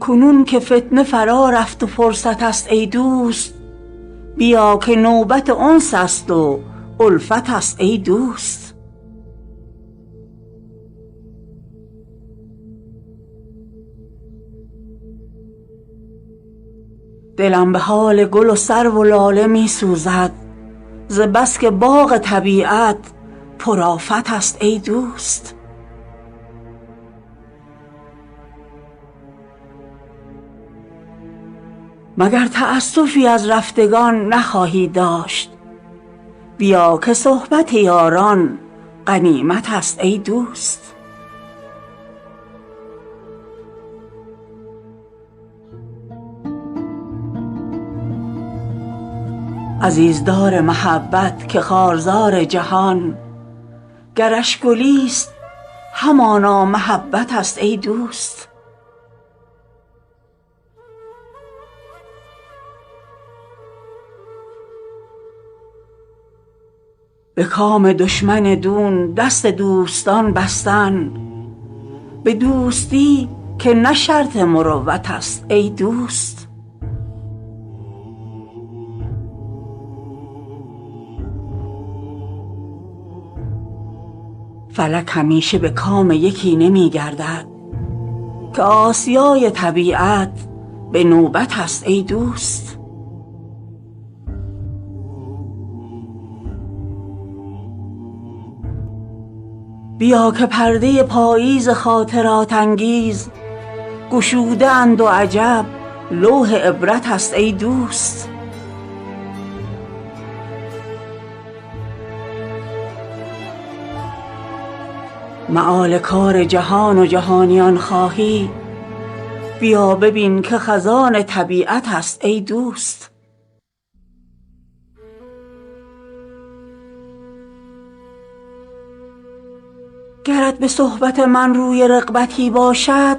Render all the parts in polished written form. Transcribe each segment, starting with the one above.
کنون که فتنه فرا رفت و فرصت است ای دوست، بیا که نوبت انس است و الفت است ای دوست. دلم به حال گل و سرو و لاله می سوزد، ز بس که باغ طبیعت پرآفت است ای دوست. مگر تأسفی از رفتگان نخواهی داشت، بیا که صحبت یاران غنیمت است ای دوست. عزیزدار محبت که خارزار جهان، گرش گلی است همانا محبت است ای دوست. به کام دشمن دون دست دوستان بستن، به دوستی که نه شرط مروت است ای دوست. فلک همیشه به کام یکی نمی گردد، که آسیای طبیعت به نوبت است ای دوست. بیا که پرده پاییز خاطرات انگیز، گشوده اند و عجب لوح عبرت است ای دوست. مآل کار جهان و جهانیان خواهی، بیا ببین که خزان طبیعت است ای دوست. گرت به صحبت من روی رغبتی باشد،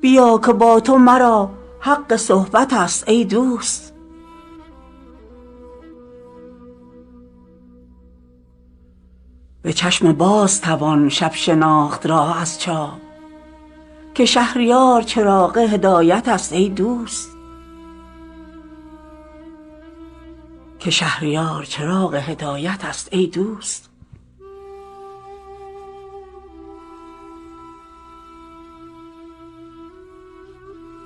بیا که با تو مرا حق صحبت است ای دوست. به چشم باز توان شب شناخت راه از چاه، که شهریار چراغ هدایت است ای دوست. که شهریار چراغ هدایت است ای دوست.